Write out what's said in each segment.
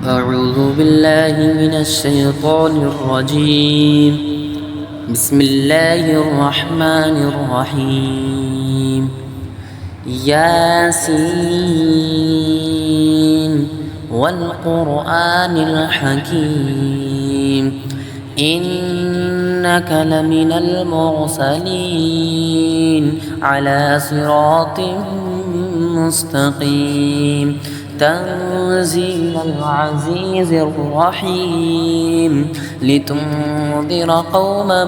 أعوذ بالله من الشيطان الرجيم. بسم الله الرحمن الرحيم. ياسين والقرآن الحكيم إنك لمن المرسلين على صراط مستقيم تنزيل العزيز الرحيم لتنذر قوما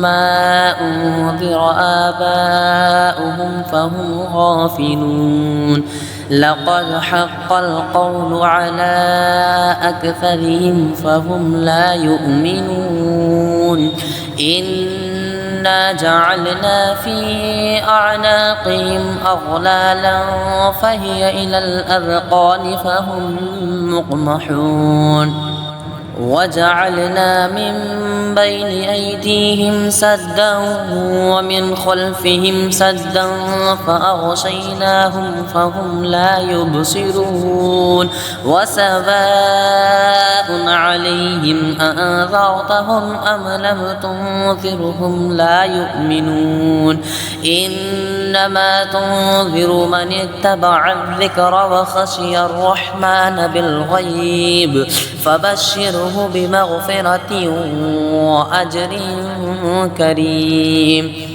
ما أنذر آباؤهم فهم غافلون لقد حق القول على أكثرهم فهم لا يؤمنون إنا جعلنا في أعناقهم أغلالا فهي إلى الأذقان فهم مقمحون وجعلنا من بين أيديهم سدا ومن خلفهم سدا فأغشيناهم فهم لا يبصرون وسواء عليهم أأنذرتهم أم لم تنذرهم لا يؤمنون إنما تنذر من اتبع الذكر وخشي الرحمن بالغيب فبشره بمغفرة وأجر كريم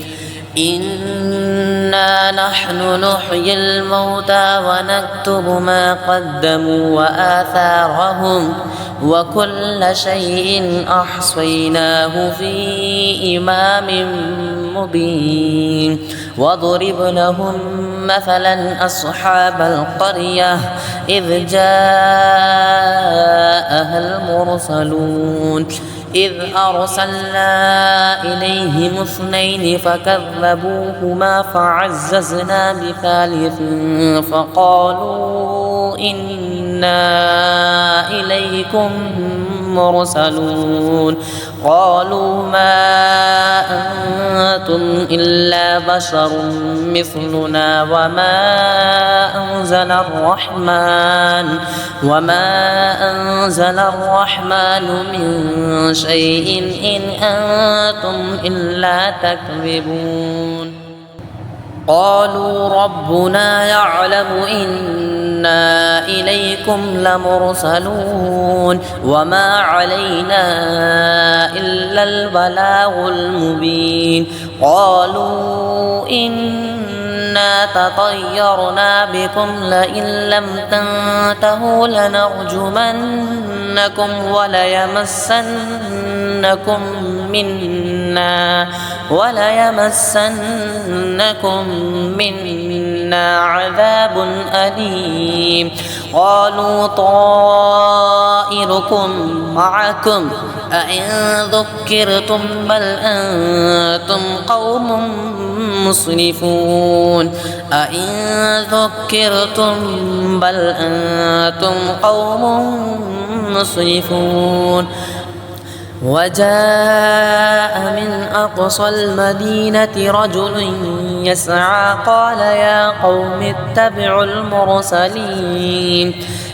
إنا نحن نحيي الموتى ونكتب ما قدموا وآثارهم وكل شيء أحصيناه في إمام مبين واضرب لهم مثلا أصحاب القرية إذ جاءها المرسلون إذ أرسلنا إليهم اثنين فكذبوهما فعززنا بثالث فقالوا إنا إليكم مرسلون قالوا ما أنتم إلا بشر مثلنا وما أنزل الرحمن من شيء إن أنتم إلا تكذبون قالوا ربنا يعلم إنا إليكم لمرسلون وما علينا إلا البلاغ المبين قالوا إنا تطيرنا بكم لئن لم تنتهوا لنرجمنكم وليمسنكم منا عذاب أليم قالوا طائركم معكم أئن ذكرتم بل أنتم قوم مسرفون وجاء من أقصى المدينة رجل يسعى قال يا قوم اتبعوا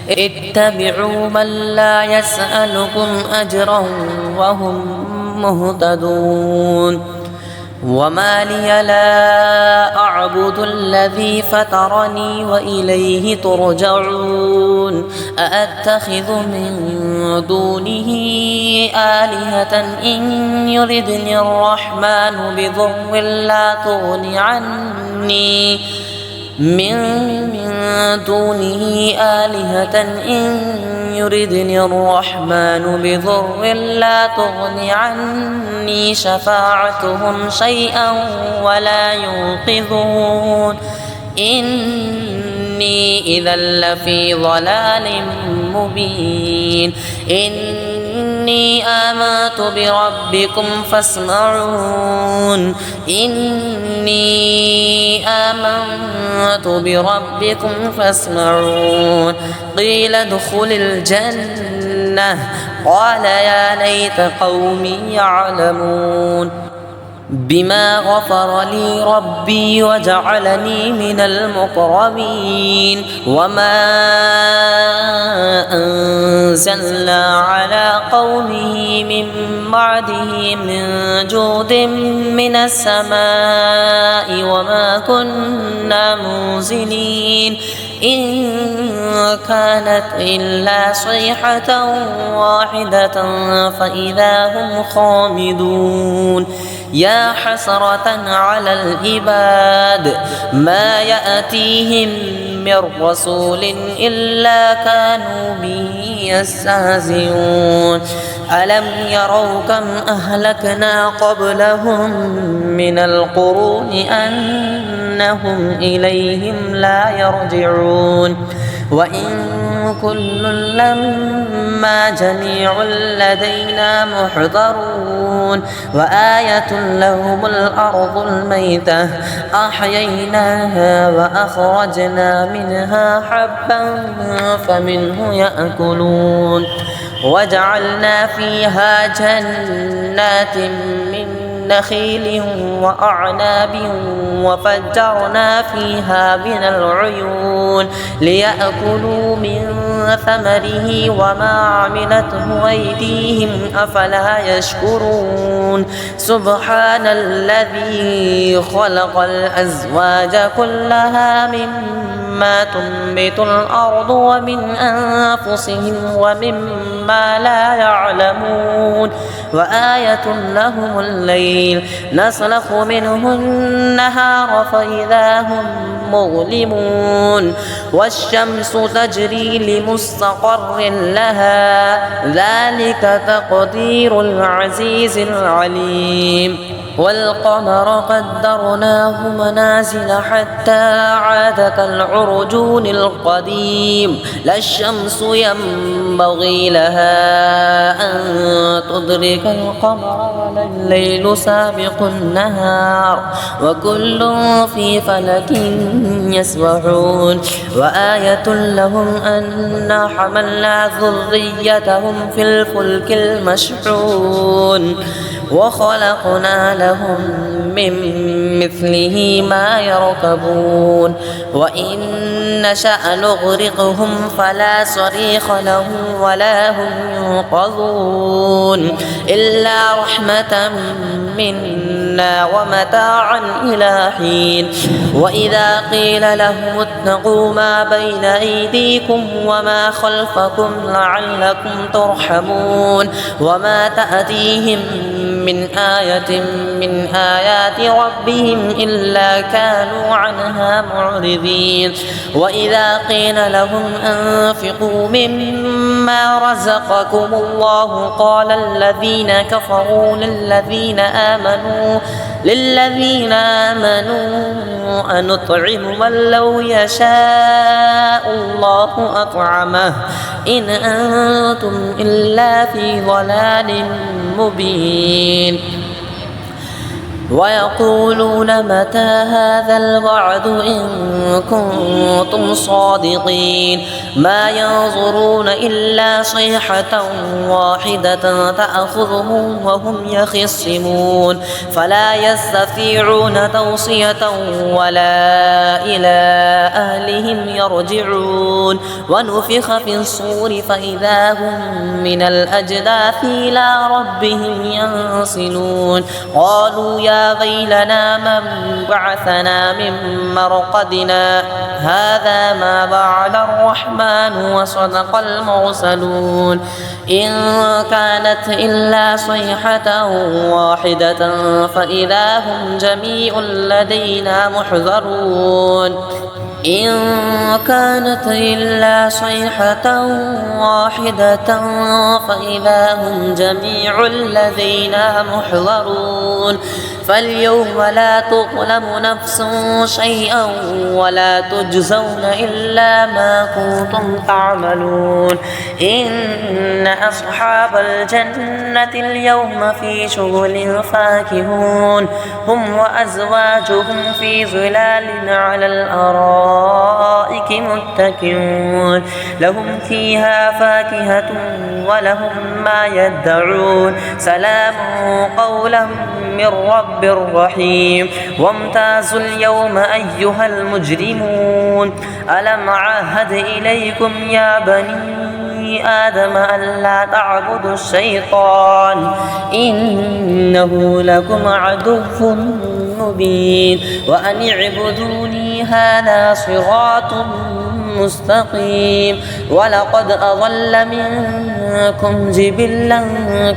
اتبعوا من لا يسألكم أجرا وهم مهتدون وما لي لا أعبد الذي فطرني وإليه ترجعون أأتخذ من دونه آلهة إن يردني الرحمن بضر لا تغن عني شفاعتهم شيئا ولا ينقذون إني إذا لفي ضلال مبين إني آمنت بربكم فاسمعون قيل ادخل الجنة قال يا ليت قومي يعلمون بما غفر لي ربي وجعلني من المكرمين وما أنزلنا على قومه من بعده من جود من السماء وما كنا منزلين إن كانت إلا صيحة واحدة فإذا هم خامدون يا حسرة على العباد ما يأتيهم من رسول إلا كانوا به يستهزئون ألم يروا كم أهلكنا قبلهم من القرون أنهم إليهم لا يرجعون وإن كل لما جميع لدينا محضرون وآية لهم الأرض الميتة أحييناها وأخرجنا منها حبا فمنه يأكلون وجعلنا فيها جنات من نخيل وأعناب وفجرنا فيها من العيون ليأكلوا من ثمره وما عملته أيديهم أفلا يشكرون سبحان الذي خلق الأزواج كلها مما تنبت الأرض ومن أنفسهم ومما لا يعلمون وآية لهم الليل نسلخ منه النهار فإذا هم مظلمون والشمس تجري لمستقر لها ذلك تقدير العزيز العليم والقمر قدرناه منازل حتى عاد كالعرجون القديم لا الشمس ينبغي لها أن تدرك القمر ولا الليل سابق النهار وكل في فلك يسبحون وآية لهم أنا حملنا ذريتهم في الفلك المشحون وخلقنا لهم من مثله ما يركبون وإن نشأ نغرقهم فلا صريخ لهم ولا هم ينقذون إلا رحمة منا ومتاعا إلى حين وإذا قيل لهم اتقوا ما بين أيديكم وما خلفكم لعلكم ترحمون وما تأتيهم من آية من آيات ربهم إلا كانوا عنها معرضين وإذا قيل لهم أنفقوا مما رزقكم الله قال الذين كفروا للذين آمنوا أنطعم من لو يشاء الله أطعمه إن أنتم إلا في ضلال مبين ويقولون متى هذا الوعد إن كنتم صادقين ما ينظرون إلا صيحة واحدة تأخذهم وهم يخصمون فلا يستطيعون توصية ولا إلى أهلهم يرجعون ونفخ في الصور فإذا هم من الأجداث إلى ربهم ينسلون قالوا يا ويلنا من بعثنا من مرقدنا هذا ما وعد الرحمن وصدق المرسلون إن كانت إلا صيحة واحدة فإذا هم جميع لدينا محضرون إن كانت إلا صيحة واحدة فإذا هم جميع لدينا محضرون فاليوم لا تظلم نفس شيئا ولا تجزون إلا ما كنتم تعملون إن أصحاب الجنة اليوم في شغل فاكهون هم وأزواجهم في ظلال على الأرائك متكئون لهم فيها فاكهة ولهم ما يدعون سلام قولا من رب رحيم وامتازوا اليوم أيها المجرمون ألم عاهد إليكم يا بني بني آدم ألا تعبدوا الشيطان إنه لكم عدو مبين وأن اعبدوني هذا صراط مستقيم ولقد أضل منكم جبلا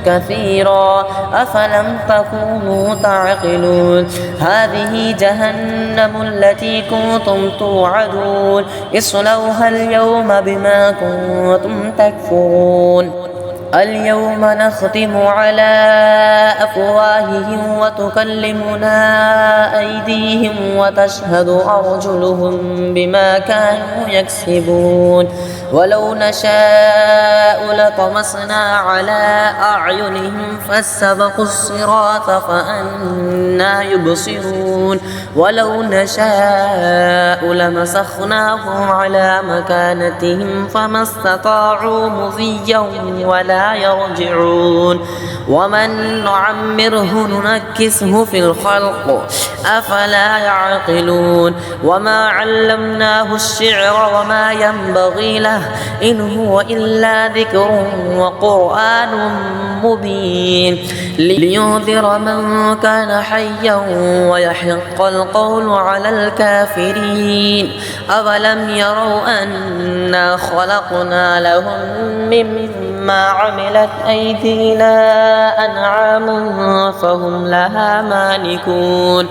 كثيرا أفلم تكونوا تعقلون هذه جهنم التي كنتم توعدون اصلوها اليوم بما كنتم تكفرون اليوم نختم على أفواههم وتكلمنا أيديهم وتشهد أرجلهم بما كانوا يكسبون ولو نشاء لطمسنا على أعينهم فاستبقوا الصراط فأنى يبصرون ولو نشاء لمسخناهم على مكانتهم فما استطاعوا مضيا ولا يرجعون ومن نعمره ننكسه في الخلق أفلا يعقلون وما علمناه الشعر وما ينبغي له إن هو إلا ذكر وقرآن مبين لينذر من كان حيا ويحق القول على الكافرين أولم يروا أنا خلقنا لهم مما عملت أيدينا أنعاما فهم لها مالكون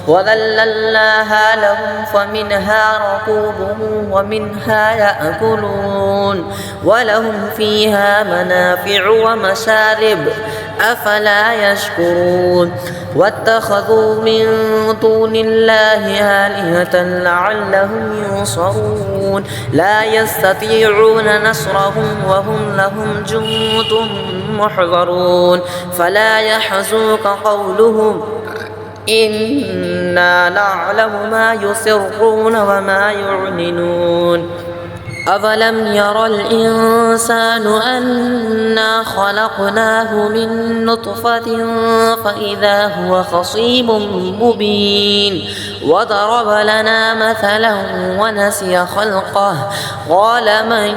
وذللناها لهم فمنها ركوبهم ومنها يأكلون ولهم فيها منافع ومشارب أفلا يشكرون واتخذوا من دون الله آلهة لعلهم ينصرون لا يستطيعون نصرهم وهم لهم جند محضرون فلا يحزنك قولهم إنا نعلم ما يسرون وما يعلنون أفلم ير الإنسان أنا خلقناه من نطفة فإذا هو خصيم مبين وضرب لنا مثلا ونسي خلقه قال من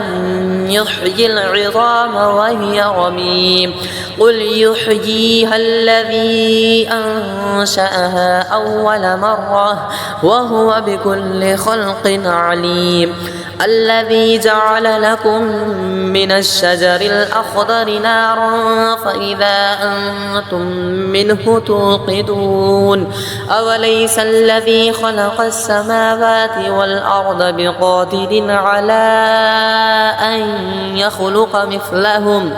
يحيي العظام وهي رميم قل يحييها الذي أنشأها أول مرة وهو بكل خلق عليم الذي جعل لكم من الشجر الأخضر نارا فإذا أنتم منه توقدون أوليس الذي خلق السماوات والأرض بقادر على أن يخلق مثلهم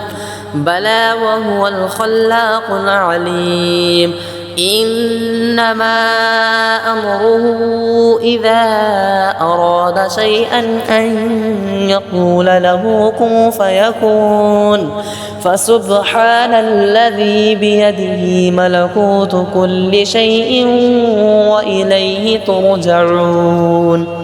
بلى وهو الخلاق العليم إنما أمره إذا أراد شيئا أن يقول له كن فيكون فسبحان الذي بيده ملكوت كل شيء وإليه ترجعون